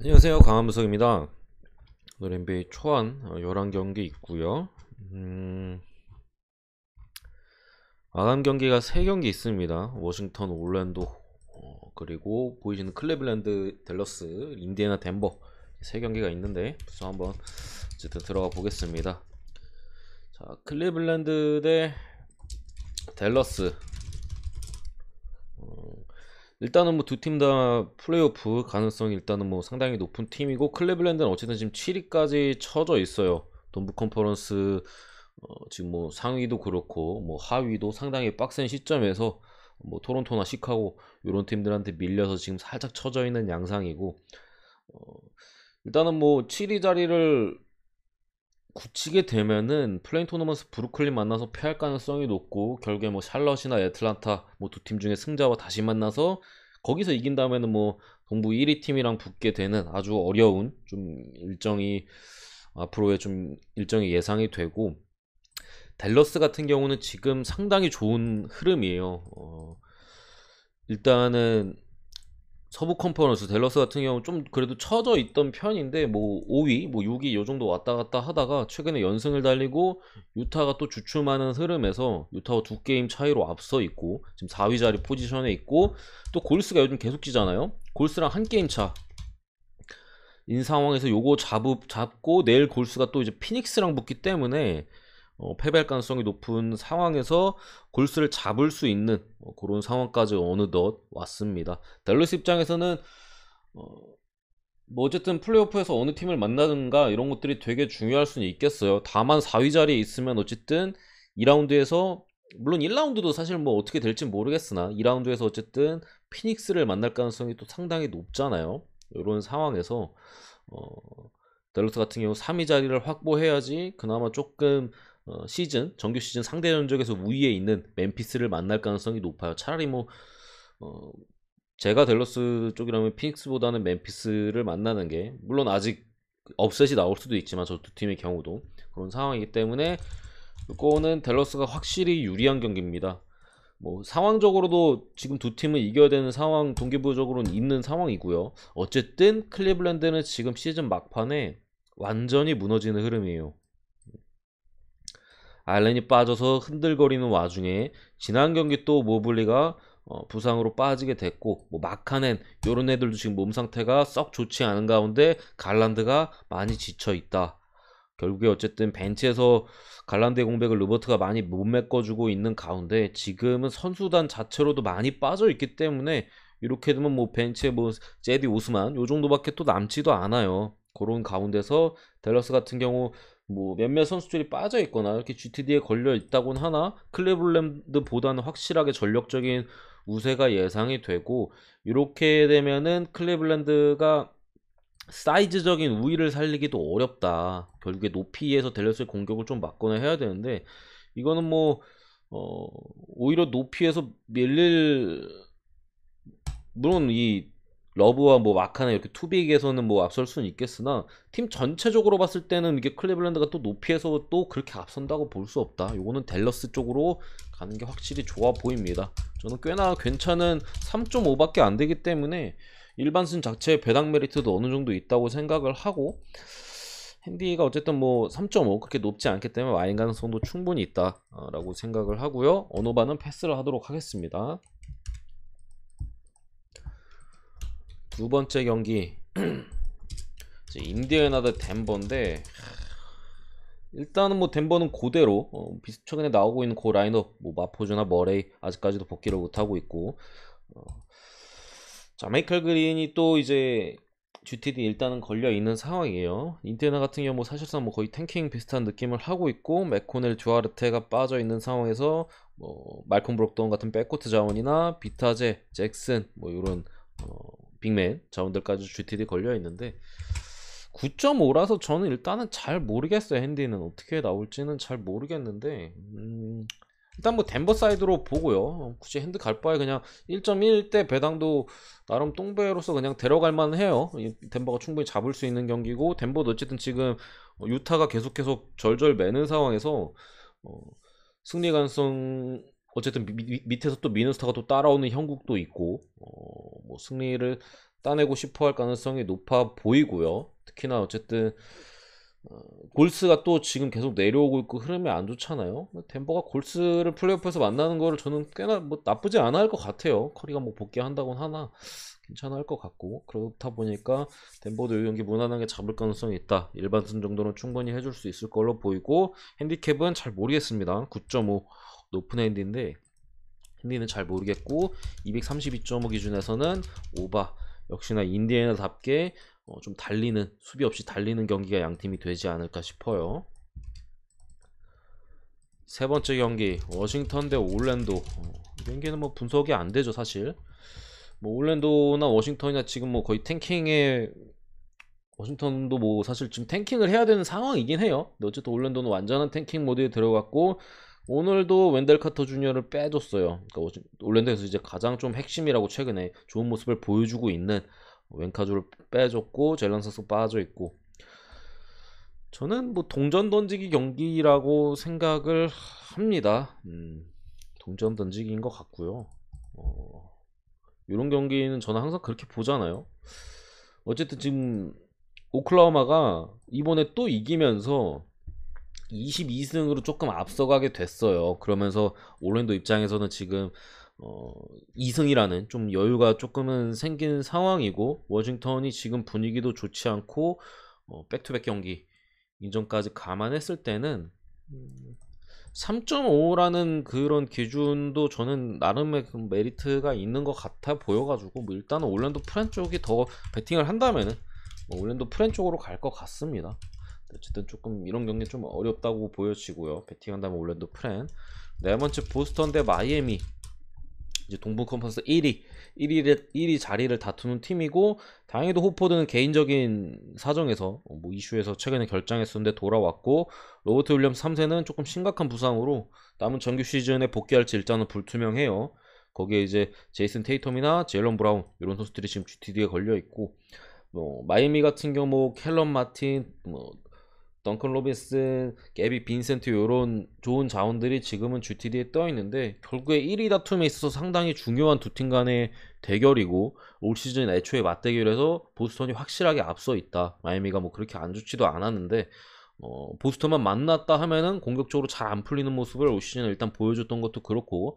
안녕하세요, 강한무석입니다. 오늘 NBA 초안 11경기 있고요. 마감 경기가 3경기 있습니다. 워싱턴, 올랜도, 그리고 보이시는 클리블랜드, 댈러스, 인디애나, 덴버 3경기가 있는데 우선 한번 어쨌든 들어가 보겠습니다. 자, 클리블랜드 대 댈러스. 일단은 뭐 두 팀 다 플레이오프 가능성이 일단은 뭐 상당히 높은 팀이고, 클리블랜드는 어쨌든 지금 7위까지 쳐져 있어요. 동부 컨퍼런스 지금 뭐 상위도 그렇고 뭐 하위도 상당히 빡센 시점에서 뭐 토론토나 시카고 이런 팀들한테 밀려서 지금 살짝 쳐져 있는 양상이고, 어, 일단은 뭐 7위 자리를 굳히게 되면은 플레인 토너먼트 브루클린 만나서 패할 가능성이 높고, 결국에 뭐 샬럿이나 애틀란타 뭐 두 팀 중에 승자와 다시 만나서 거기서 이긴 다음에는 뭐 동부 1위 팀이랑 붙게 되는 아주 어려운 좀 일정이 앞으로의 좀 일정이 예상이 되고, 댈러스 같은 경우는 지금 상당히 좋은 흐름이에요. 일단은 서부 컨퍼런스 댈러스 같은 경우는 좀 그래도 처져 있던 편인데 뭐 5위, 뭐 6위 요 정도 왔다 갔다 하다가 최근에 연승을 달리고, 유타가 또 주춤하는 흐름에서 유타가 2게임 차이로 앞서 있고 지금 4위 자리 포지션에 있고, 또 골스가 요즘 계속 지잖아요. 골스랑 한 게임 차인 상황에서 요거 잡고 내일 골스가 또 이제 피닉스랑 붙기 때문에 패배할 가능성이 높은 상황에서 골스를 잡을 수 있는 그런 상황까지 어느덧 왔습니다. 댈러스 입장에서는 어, 뭐 어쨌든 플레이오프에서 어느 팀을 만나든가 이런 것들이 되게 중요할 수는 있겠어요. 다만 4위 자리에 있으면 어쨌든 2라운드에서, 물론 1라운드도 사실 뭐 어떻게 될지 모르겠으나 2라운드에서 어쨌든 피닉스를 만날 가능성이 또 상당히 높잖아요. 이런 상황에서 댈러스 같은 경우 3위 자리를 확보해야지 그나마 조금 정규 시즌 상대 전적에서 우위에 있는 멤피스를 만날 가능성이 높아요. 차라리 뭐 어, 제가 댈러스 쪽이라면 피닉스보다는 멤피스를 만나는 게, 물론 아직 업셋이 나올 수도 있지만 저 두 팀의 경우도 그런 상황이기 때문에 이거는 댈러스가 확실히 유리한 경기입니다. 뭐 상황적으로도 지금 두 팀은 이겨야 되는 상황, 동기부여적으로는 있는 상황이고요. 어쨌든 클리블랜드는 지금 시즌 막판에 완전히 무너지는 흐름이에요. 알렌이 빠져서 흔들거리는 와중에 지난 경기 또 모블리가 부상으로 빠지게 됐고, 뭐 마카넨 요런 애들도 지금 몸 상태가 썩 좋지 않은 가운데 갈란드가 많이 지쳐 있다. 결국에 어쨌든 벤치에서 갈란드의 공백을 루버트가 많이 못 메꿔주고 있는 가운데 지금은 선수단 자체로도 많이 빠져 있기 때문에 이렇게 되면 뭐 벤치에 뭐 제디 오스만 요 정도밖에 또 남지도 않아요. 그런 가운데서 댈러스 같은 경우 뭐 몇몇 선수들이 빠져 있거나 이렇게 GTD에 걸려 있다곤 하나 클리블랜드보다는 확실하게 전력적인 우세가 예상이 되고, 이렇게 되면은 클리블랜드가 사이즈적인 우위를 살리기도 어렵다. 결국에 높이에서 댈러스의 공격을 좀 막거나 해야 되는데, 이거는 뭐 오히려 높이에서 밀릴, 물론 이 러브와 뭐 마카나 이렇게 투빅에서는 뭐 앞설 수는 있겠으나 팀 전체적으로 봤을 때는 이게 클리블랜드가 또 높이에서 또 그렇게 앞선다고 볼 수 없다. 요거는 댈러스 쪽으로 가는 게 확실히 좋아 보입니다. 저는 꽤나 괜찮은 3.5밖에 안 되기 때문에 일반순 자체의 배당 메리트도 어느 정도 있다고 생각을 하고, 핸디가 어쨌든 뭐 3.5 그렇게 높지 않기 때문에 와인 가능성도 충분히 있다라고 생각을 하고요. 언어반은 패스를 하도록 하겠습니다. 두 번째 경기 인디애나 대 덴버인데, 일단은 뭐 덴버는 그대로 최근에 나오고 있는 그 라인업, 뭐 마포주나 머레이 아직까지도 복귀를 못하고 있고, 어, 자메이칼 그린이 또 이제 GTD 일단은 걸려 있는 상황이에요. 인디애나 같은 경우 뭐 사실상 뭐 거의 탱킹 비슷한 느낌을 하고 있고, 맥코넬 듀아르테가 빠져 있는 상황에서 뭐 말콤 브록던 같은 백코트 자원이나 비타제 잭슨 뭐 이런 빅맨 자원들까지 GTD 걸려 있는데, 9.5라서 저는 일단은 잘 모르겠어요. 핸디는 어떻게 나올지는 잘 모르겠는데, 일단 뭐 덴버 사이드로 보고요. 굳이 핸드 갈 바에 그냥 1.1대 배당도 나름 똥배로서 그냥 데려갈 만해요. 덴버가 충분히 잡을 수 있는 경기고, 덴버도 어쨌든 지금 유타가 계속 절절 매는 상황에서 어, 승리 가능성, 어쨌든 밑에서 또 미네소타가 또 따라오는 형국도 있고, 뭐 승리를 따내고 싶어 할 가능성이 높아 보이고요. 특히나 어쨌든 골스가 또 지금 계속 내려오고 있고 흐름이 안 좋잖아요. 덴버가 골스를 플레이오프에서 만나는 거를 저는 꽤나 뭐 나쁘지 않아 할 것 같아요. 커리가 뭐 복귀한다곤 하나 괜찮아 할 것 같고, 그렇다 보니까 덴버도 이 경기 무난하게 잡을 가능성이 있다. 일반승 정도는 충분히 해줄 수 있을 걸로 보이고, 핸디캡은 잘 모르겠습니다. 9.5 높은 핸디인데 핸디는 잘 모르겠고, 232.5 기준에서는 오바. 역시나 인디애나답게 좀 달리는, 수비 없이 달리는 경기가 양팀이 되지 않을까 싶어요. 세 번째 경기 워싱턴 대 올랜도. 이 경기는 뭐 분석이 안 되죠 사실. 뭐 올랜도나 워싱턴이나 지금 뭐 거의 탱킹에, 워싱턴도 뭐 사실 지금 탱킹을 해야 되는 상황이긴 해요. 근데 어쨌든 올랜도는 완전한 탱킹 모드에 들어갔고, 오늘도 웬델 카터 주니어를 빼줬어요. 그러니까 올랜도에서 이제 가장 좀 핵심이라고 최근에 좋은 모습을 보여주고 있는 웬카주를 빼줬고, 젤런 선수 빠져있고, 저는 뭐 동전 던지기 경기라고 생각을 합니다. 동전 던지기인 것 같고요. 이런 경기는 저는 항상 그렇게 보잖아요. 어쨌든 지금 오클라호마가 이번에 또 이기면서 22승으로 조금 앞서가게 됐어요. 그러면서 올랜도 입장에서는 지금 2승이라는 좀 여유가 조금은 생긴 상황이고, 워싱턴이 지금 분위기도 좋지 않고 백투백 경기 인정까지 감안했을 때는 3.5라는 그런 기준도 저는 나름의 그 메리트가 있는 것 같아 보여가지고, 뭐 일단은 올랜도 프렌 쪽이 더 베팅을 한다면은 뭐 올랜도 프렌 쪽으로 갈 것 같습니다. 어쨌든 조금 이런 경기 좀 어렵다고 보여지고요. 베팅한다면 올랜도 프렌. 네 번째 보스턴 대 마이애미. 이제 동부 컨퍼런스 1위 자리를 다투는 팀이고, 다행히도 호포드는 개인적인 사정에서 뭐 이슈에서 최근에 결장했었는데 돌아왔고, 로버트 윌리엄스 3세는 조금 심각한 부상으로 남은 정규 시즌에 복귀할지 일단은 불투명해요. 거기에 이제 제이슨 테이텀이나 제일런 브라운 이런 선수들이 지금 GTD에 걸려 있고, 뭐 마이애미 같은 경우 캘럼 마틴, 뭐 덩컨 로빈슨, 게비 빈센트 이런 좋은 자원들이 지금은 GTD에 떠 있는데, 결국에 1위 다툼에 있어서 상당히 중요한 두 팀 간의 대결이고, 올 시즌 애초에 맞대결에서 보스턴이 확실하게 앞서 있다. 마이애미가 뭐 그렇게 안 좋지도 않았는데 보스턴만 만났다 하면은 공격적으로 잘 안 풀리는 모습을 올 시즌에 일단 보여줬던 것도 그렇고,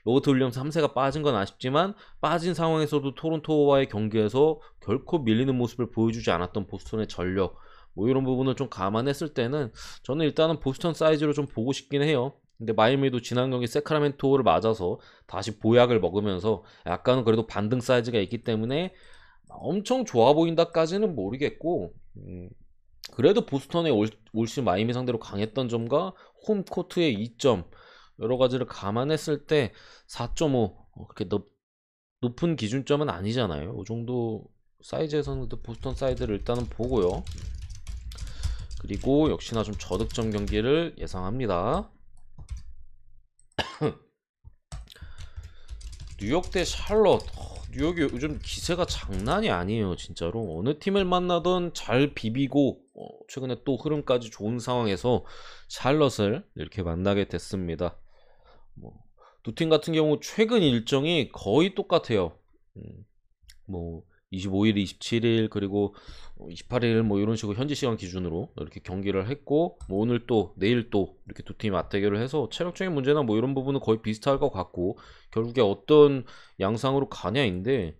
로버트 윌리엄스 3세가 빠진 건 아쉽지만 빠진 상황에서도 토론토와의 경기에서 결코 밀리는 모습을 보여주지 않았던 보스턴의 전력, 뭐 이런 부분을 좀 감안했을 때는 저는 일단은 보스턴 사이즈로 좀 보고 싶긴 해요. 근데 마이애미도 지난 경기 세크라멘토를 맞아서 다시 보약을 먹으면서 약간은 그래도 반등 사이즈가 있기 때문에 엄청 좋아 보인다까지는 모르겠고, 그래도 보스턴의 올 시즌 마이애미 상대로 강했던 점과 홈코트의 2점 여러 가지를 감안했을 때 4.5 그렇게 높은 기준점은 아니잖아요. 이 정도 사이즈에서는 보스턴 사이드를 일단은 보고요. 그리고 역시나 좀 저득점 경기를 예상합니다. 뉴욕 대 샬럿. 뉴욕이 요즘 기세가 장난이 아니에요. 진짜로 어느 팀을 만나던 잘 비비고 최근에 또 흐름까지 좋은 상황에서 샬럿을 이렇게 만나게 됐습니다. 두 팀 같은 경우 최근 일정이 거의 똑같아요. 뭐 25일, 27일 그리고 28일 뭐 이런 식으로 현지 시간 기준으로 이렇게 경기를 했고, 뭐 오늘 또 내일 또 이렇게 두 팀이 맞대결을 해서 체력적인 문제나 뭐 이런 부분은 거의 비슷할 것 같고, 결국에 어떤 양상으로 가냐인데,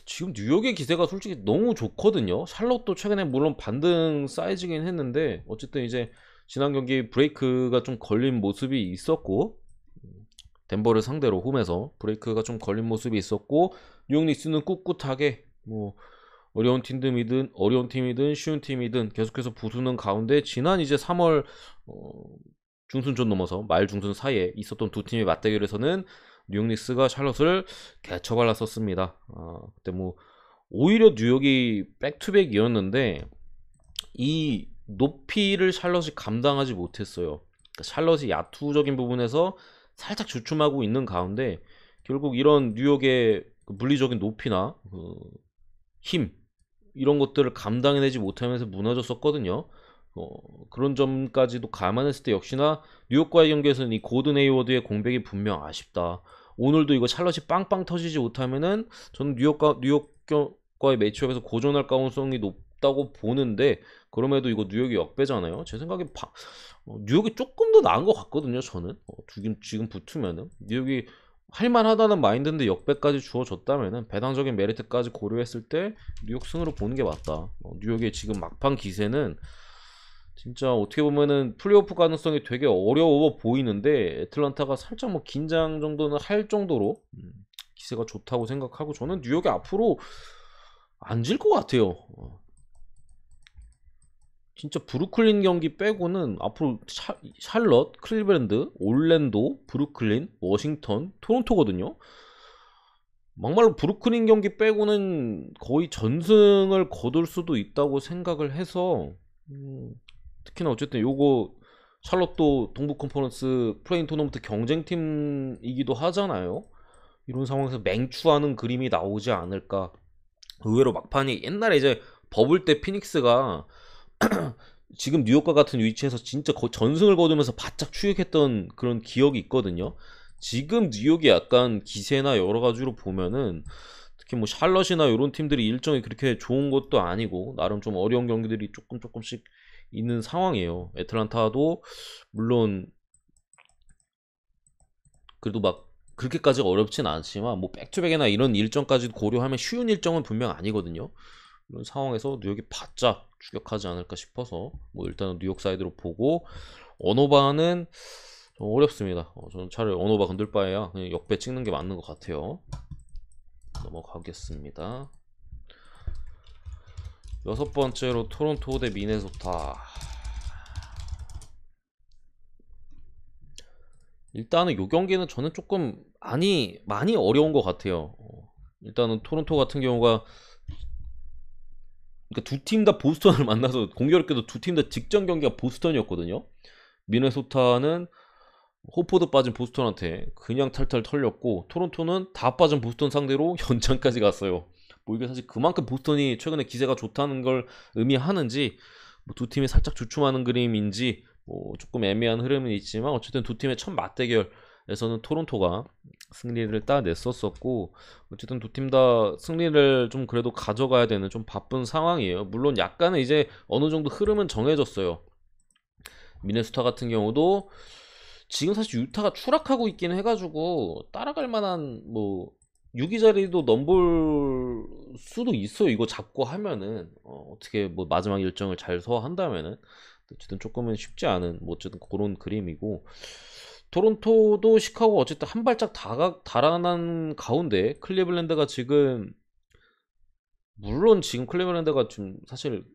지금 뉴욕의 기세가 솔직히 너무 좋거든요. 샬럿도 최근에 물론 반등 사이즈긴 했는데 어쨌든 이제 지난 경기 브레이크가 좀 걸린 모습이 있었고, 덴버를 상대로 홈에서 브레이크가 좀 걸린 모습이 있었고, 뉴욕 닉스는 꿋꿋하게 뭐 어려운 팀이든 쉬운 팀이든 계속해서 부수는 가운데, 지난 이제 3월 중순 넘어서 말 중순 사이에 있었던 두 팀의 맞대결에서는 뉴욕 닉스가 샬럿을 개처발랐었습니다. 그때 뭐 오히려 뉴욕이 백투백이었는데 이 높이를 샬럿이 감당하지 못했어요. 그러니까 샬럿이 야투적인 부분에서 살짝 주춤하고 있는 가운데 결국 이런 뉴욕의 물리적인 높이나 힘 이런 것들을 감당해내지 못하면서 무너졌었거든요. 그런 점까지도 감안했을 때 역시나 뉴욕과의 경기에서는 이 고든 헤이워드의 공백이 분명 아쉽다. 오늘도 이거 샬럿이 빵빵 터지지 못하면은 저는 뉴욕 뉴욕과의 매치업에서 고전할 가능성이 높다고 보는데, 그럼에도 이거 뉴욕이 역배잖아요. 제 생각에 뉴욕이 조금 더 나은 것 같거든요. 저는 지금 붙으면은 뉴욕이 할만하다는 마인드인데 역배까지 주어졌다면은 배당적인 메리트까지 고려했을 때 뉴욕 승으로 보는 게 맞다. 뉴욕의 지금 막판 기세는 진짜 어떻게 보면은 플레이오프 가능성이 되게 어려워 보이는데, 애틀란타가 살짝 뭐 긴장 정도는 할 정도로 기세가 좋다고 생각하고, 저는 뉴욕이 앞으로 안 질 것 같아요. 진짜 브루클린 경기 빼고는 앞으로 샬럿, 클리브랜드, 올랜도, 브루클린, 워싱턴, 토론토거든요. 막말로 브루클린 경기 빼고는 거의 전승을 거둘 수도 있다고 생각을 해서, 특히나 어쨌든 요거 샬럿도 동부 컨퍼런스 플레인 토너먼트 경쟁팀이기도 하잖아요. 이런 상황에서 맹추하는 그림이 나오지 않을까. 의외로 막판이 옛날에 이제 버블 때 피닉스가 지금 뉴욕과 같은 위치에서 진짜 전승을 거두면서 바짝 추격했던 그런 기억이 있거든요. 지금 뉴욕이 약간 기세나 여러 가지로 보면은, 특히 뭐 샬럿이나 이런 팀들이 일정이 그렇게 좋은 것도 아니고 나름 좀 어려운 경기들이 조금씩 있는 상황이에요. 애틀란타도 물론 그래도 막 그렇게까지 어렵진 않지만 뭐 백투백이나 이런 일정까지 고려하면 쉬운 일정은 분명 아니거든요. 이런 상황에서 뉴욕이 바짝 추격하지 않을까 싶어서 뭐 일단은 뉴욕 사이드로 보고, 언어바는 좀 어렵습니다. 저는 차라리 언어바 건들 바에야 그냥 역배 찍는 게 맞는 것 같아요. 넘어가겠습니다. 여섯 번째로 토론토 대 미네소타. 일단은 요 경기는 저는 조금 많이 어려운 것 같아요. 일단은 토론토 같은 경우가, 그러니까 두 팀 다 보스턴을 만나서 공교롭게도 두 팀 다 직전 경기가 보스턴이었거든요. 미네소타는 호포드 빠진 보스턴한테 그냥 탈탈 털렸고, 토론토는 다 빠진 보스턴 상대로 연장까지 갔어요. 뭐 이게 사실 그만큼 보스턴이 최근에 기세가 좋다는 걸 의미하는지, 뭐두 팀이 살짝 주춤하는 그림인지 뭐 조금 애매한 흐름은 있지만, 어쨌든 두 팀의 첫 맞대결에서는 토론토가 승리를 따냈었고, 어쨌든 두 팀 다 승리를 좀 그래도 가져가야 되는 좀 바쁜 상황이에요. 물론 약간은 이제 어느 정도 흐름은 정해졌어요. 미네소타 같은 경우도 지금 사실 유타가 추락하고 있긴 해가지고 따라갈 만한 뭐 6위 자리도 넘볼 수도 있어요. 이거 잡고 하면은 어떻게 뭐 마지막 일정을 잘 소화한다면은. 어쨌든 조금은 쉽지 않은 뭐 어쨌든 그런 그림이고, 토론토도 시카고 어쨌든 한 발짝 달아난 가운데 클리블랜드가 지금, 물론 지금 클리블랜드가 좀 사실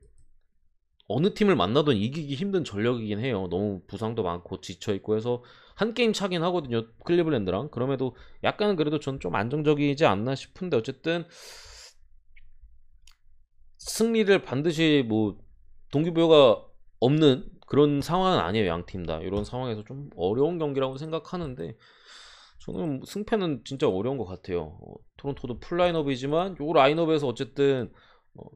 어느 팀을 만나든 이기기 힘든 전력이긴 해요. 너무 부상도 많고 지쳐있고 해서 한 게임 차긴 하거든요, 클리블랜드랑. 그럼에도 약간은 그래도 전 좀 안정적이지 않나 싶은데, 어쨌든 승리를 반드시 뭐 동기부여가 없는 그런 상황은 아니에요. 양 팀 다 이런 상황에서 좀 어려운 경기라고 생각하는데, 저는 승패는 진짜 어려운 것 같아요. 토론토도 풀라인업이지만 요 라인업에서 어쨌든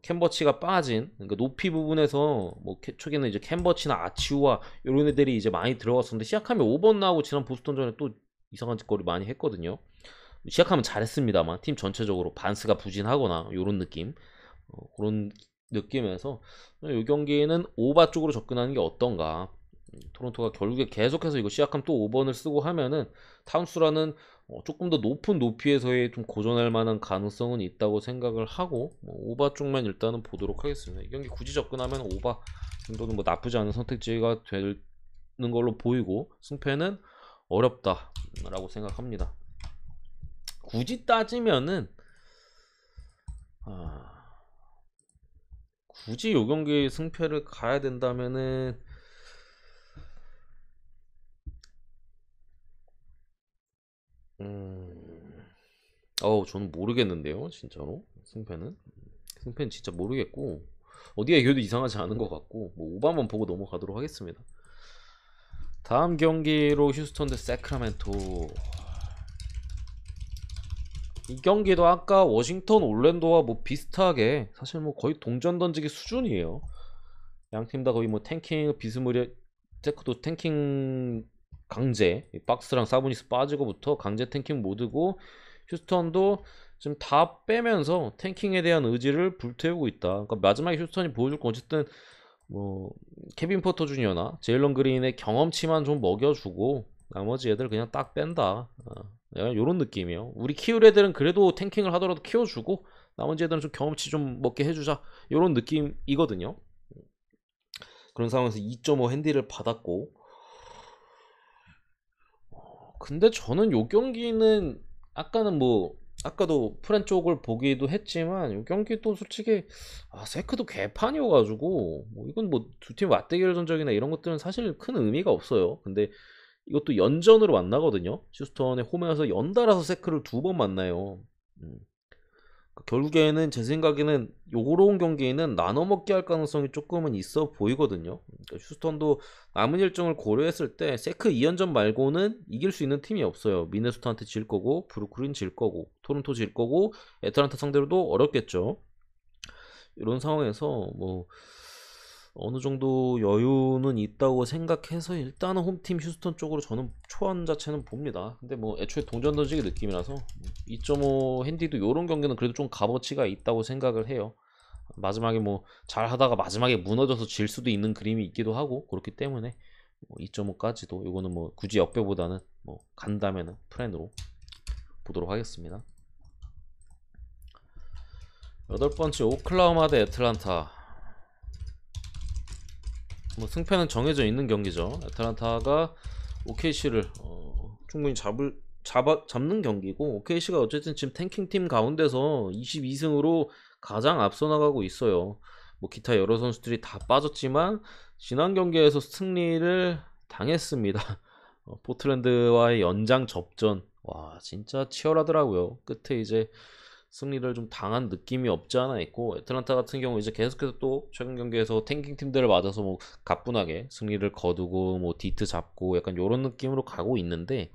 캔버치가 빠진, 그러니까 높이 부분에서 뭐 초기에는 이제 캔버치나 아치우와 이런 애들이 이제 많이 들어갔었는데, 시작하면 5번 나오고 지난 보스턴전에 또 이상한 짓거리 많이 했거든요. 시작하면 잘했습니다만 팀 전체적으로 반스가 부진하거나 이런 느낌, 그런 느낌에서 이 경기에는 오바 쪽으로 접근하는 게 어떤가. 토론토가 결국에 계속해서 이거 시작하면 또 5번을 쓰고 하면은 타운스라는 조금 더 높은 높이에서의 좀 고전할 만한 가능성은 있다고 생각을 하고, 뭐 오바 쪽만 일단은 보도록 하겠습니다. 이 경기 굳이 접근하면 오바 정도는 뭐 나쁘지 않은 선택지가 되는 걸로 보이고, 승패는 어렵다라고 생각합니다. 굳이 따지면은 굳이 요 경기 승패를 가야 된다면은 저는 모르겠는데요, 진짜로. 승패는 진짜 모르겠고, 어디가 이겨도 이상하지 않은 것 같고, 뭐 오바만 보고 넘어가도록 하겠습니다. 다음 경기로 휴스턴 대 세크라멘토. 이 경기도 아까 워싱턴 올랜도와 뭐 비슷하게 사실 뭐 거의 동전 던지기 수준이에요. 양 팀 다 거의 뭐 탱킹 비스무리, 테크도 탱킹 강제, 박스랑 사보니스 빠지고부터 강제 탱킹 모드고, 휴스턴도 지금 다 빼면서 탱킹에 대한 의지를 불태우고 있다. 그러니까 마지막에 휴스턴이 보여줄 건 어쨌든 뭐 케빈 포터 주니어나 제일런 그린의 경험치만 좀 먹여주고 나머지 애들 그냥 딱 뺀다. 약간 요런 느낌이에요. 우리 키울 애들은 그래도 탱킹을 하더라도 키워주고 나머지 애들은 좀 경험치 좀 먹게 해주자. 요런 느낌이거든요. 그런 상황에서 2.5 핸디를 받았고, 근데 저는 요 경기는 아까는 뭐 아까도 프렌 쪽을 보기도 했지만 요 경기도 솔직히 세크도 개판이어가지고 뭐 이건 뭐 두 팀 맞대결 전적이나 이런 것들은 사실 큰 의미가 없어요. 근데 이것도 연전으로 만나거든요. 휴스턴의 홈에서 연달아서 세크를 2번 만나요. 음. 결국에는 제 생각에는 요런 경기에는 나눠 먹기 할 가능성이 조금은 있어 보이거든요. 그러니까 휴스턴도 남은 일정을 고려했을 때 세크 2연전 말고는 이길 수 있는 팀이 없어요. 미네소타한테 질 거고, 브루클린 질 거고, 토론토 질 거고, 애틀란타 상대로도 어렵겠죠. 이런 상황에서 뭐 어느 정도 여유는 있다고 생각해서 일단은 홈팀 휴스턴 쪽으로 저는 초안 자체는 봅니다. 근데 뭐 애초에 동전 던지기 느낌이라서 2.5 핸디도 요런 경기는 그래도 좀 값어치가 있다고 생각을 해요. 마지막에 뭐 잘하다가 마지막에 무너져서 질 수도 있는 그림이 있기도 하고 그렇기 때문에 2.5까지도 이거는 뭐 굳이 역배보다는 뭐 간다면은 프렌으로 보도록 하겠습니다. 8번째 오클라호마 대 애틀란타. 뭐 승패는 정해져 있는 경기죠. 애틀란타가 OKC를 충분히 잡는 경기고, OKC가 어쨌든 지금 탱킹팀 가운데서 22승으로 가장 앞서 나가고 있어요. 뭐 기타 여러 선수들이 다 빠졌지만 지난 경기에서 승리를 당했습니다. 포틀랜드와의 연장 접전, 와 진짜 치열하더라고요. 끝에 이제 승리를 좀 당한 느낌이 없지 않아 있고, 애틀란타 같은 경우 이제 계속해서 또 최근 경기에서 탱킹 팀들을 맞아서 뭐 가뿐하게 승리를 거두고 뭐 디트 잡고 약간 요런 느낌으로 가고 있는데,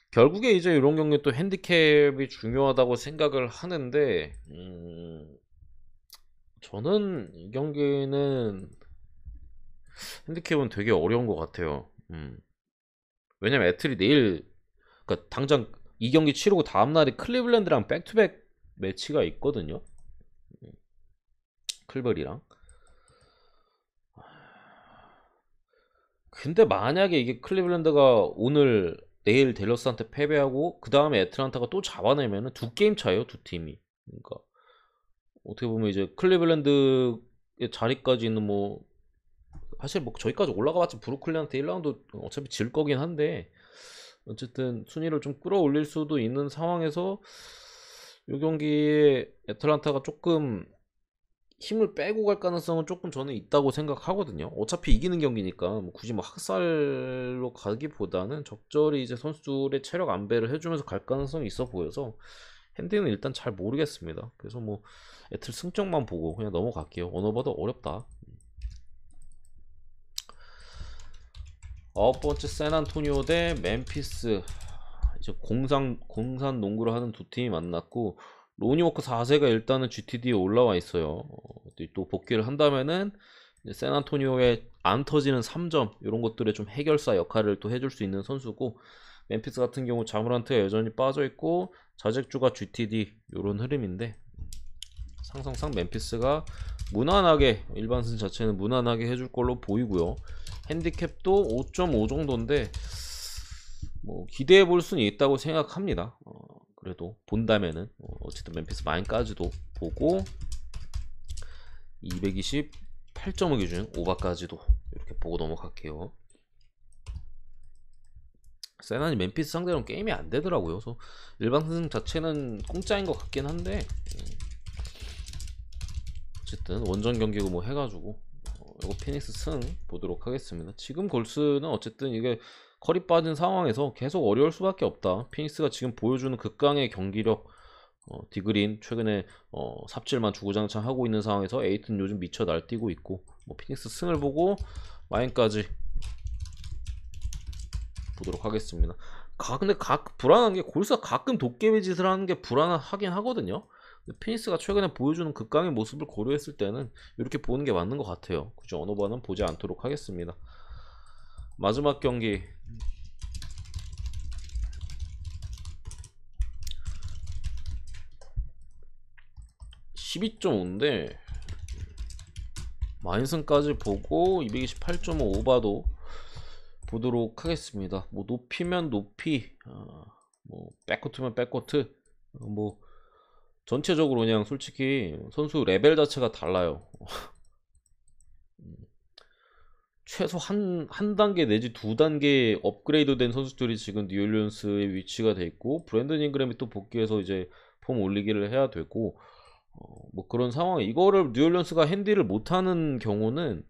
결국에 이제 이런 경기에 또 핸디캡이 중요하다고 생각을 하는데, 저는 이 경기는 핸디캡은 되게 어려운 것 같아요. 왜냐면 애틀이 내일, 그러니까 당장 이 경기 치르고 다음날에 클리블랜드랑 백투백 매치가 있거든요. 클버리랑. 근데 만약에 이게 클리블랜드가 오늘 내일 댈러스한테 패배하고 그 다음에 애틀란타가 또 잡아내면은 2게임 차예요, 두 팀이. 그러니까 어떻게 보면 이제 클리블랜드의 자리까지 있는 뭐 사실 뭐 저기까지 올라가봤자 브루클린한테 1라운드 어차피 질 거긴 한데, 어쨌든 순위를 좀 끌어올릴 수도 있는 상황에서 이 경기에 애틀란타가 조금 힘을 빼고 갈 가능성은 조금 저는 있다고 생각하거든요. 어차피 이기는 경기니까 뭐 굳이 뭐 학살로 가기보다는 적절히 이제 선수들의 체력 안배를 해주면서 갈 가능성이 있어 보여서 핸디는 일단 잘 모르겠습니다. 그래서 뭐 애틀 승적만 보고 그냥 넘어갈게요. 언어보다 어렵다. 9번째 샌안토니오 대 멤피스. 이제 공산 농구를 하는 두 팀이 만났고, 로니워크 4세가 일단은 GTD에 올라와 있어요. 또 복귀를 한다면은 샌안토니오의 안 터지는 3점 이런 것들의 좀 해결사 역할을 또 해줄 수 있는 선수고, 멤피스 같은 경우 자모란트가 여전히 빠져 있고 자책주가 GTD 이런 흐름인데, 상성상 멤피스가 무난하게 일반승 자체는 무난하게 해줄 걸로 보이고요. 핸디캡도 5.5 정도인데 뭐 기대해 볼 수는 있다고 생각합니다. 그래도 본다면은 어쨌든 멤피스 마인까지도 보고 228점을 기준 오바까지도 이렇게 보고 넘어갈게요. 세난이 멤피스 상대로는 게임이 안 되더라고요. 그래서 일반 승 자체는 공짜인 것 같긴 한데, 어쨌든 원정 경기고 뭐 해가지고 이거 피닉스 승 보도록 하겠습니다. 지금 골스는 어쨌든 이게 커리 빠진 상황에서 계속 어려울 수밖에 없다. 피닉스가 지금 보여주는 극강의 경기력, 디그린 최근에 삽질만 주구장창 하고 있는 상황에서 에이튼 요즘 미쳐 날뛰고 있고, 뭐 피닉스 승을 보고 마인까지 보도록 하겠습니다. 근데 불안한 게 골스가 가끔 도깨비 짓을 하는 게 불안하긴 하거든요. 피닉스가 최근에 보여주는 극강의 모습을 고려했을 때는 이렇게 보는 게 맞는 것 같아요. 굳이 언어바는 보지 않도록 하겠습니다. 마지막 경기 12.5인데 마인슨까지 보고 228.5 오바도 보도록 하겠습니다. 뭐 높이면 높이, 뭐 백코트면 백코트, 뭐 전체적으로 그냥 솔직히 선수 레벨 자체가 달라요. 최소 한 단계 내지 두 단계 업그레이드 된 선수들이 지금 뉴올리언스의 위치가 돼 있고, 브랜든 잉그램이 또 복귀해서 이제 폼 올리기를 해야 되고, 뭐 그런 상황. 이거를 뉴올리언스가 핸디를 못하는 경우는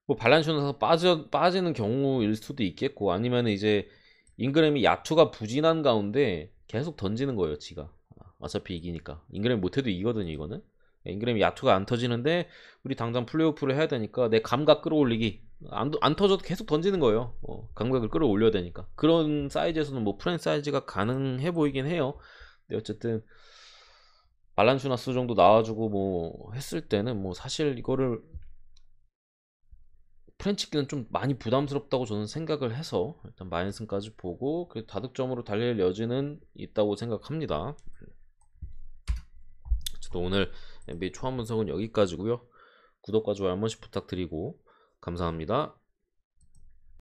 뭐 발란슈나서 빠지는 경우일 수도 있겠고, 아니면 이제 잉그램이 야투가 부진한 가운데 계속 던지는 거예요, 지가. 어차피 이기니까. 잉그램 못해도 이기거든요, 이거는. 잉그램이 야투가 안 터지는데 우리 당장 플레이오프를 해야 되니까 내 감각 끌어올리기, 안 터져도 계속 던지는 거예요. 감각을 끌어올려야 되니까. 그런 사이즈에서는 뭐 프랜 사이즈가 가능해 보이긴 해요. 근데 어쨌든 발란슈나스 정도 나와주고 뭐 했을 때는 뭐 사실 이거를 프렌치키는 좀 많이 부담스럽다고 저는 생각을 해서 일단 마인슨까지 보고 그 다득점으로 달릴 여지는 있다고 생각합니다. 저도 오늘 NBA 초안 분석은 여기까지고요. 구독과 좋아요 한 번씩 부탁드리고 감사합니다.